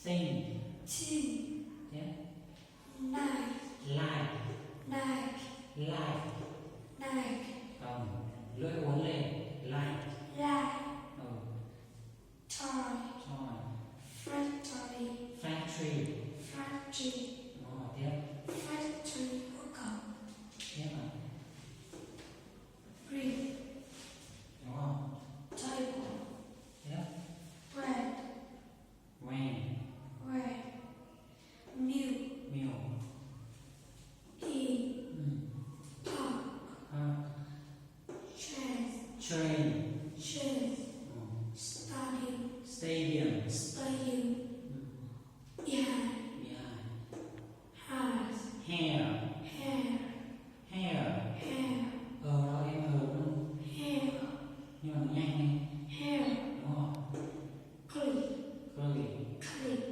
Sing. Sing. Yeah. Knife. Like. Knife. Like. Knife. Không. Lưỡi uốn lên. Like. Light. Ừ. Toy. Rồi. Factory. Factory. Factory. Rồi, tiếp. Factory của cậu. Tiếp nào. Green. Đúng không? Table. Tiếp. Bread. When. Bread. Milk. Milk. Tea. Ừ. Pump. Chairs. Train. Chairs. Ừ. Stadium. Stadium. Stadium. Ừ. Behind. Yeah. House. Hair. Hair. Hair. Hair. Đó em luôn. Hair. Nhưng mà nhanh đi. Hair. Đúng không? Clip. Curly. Clip.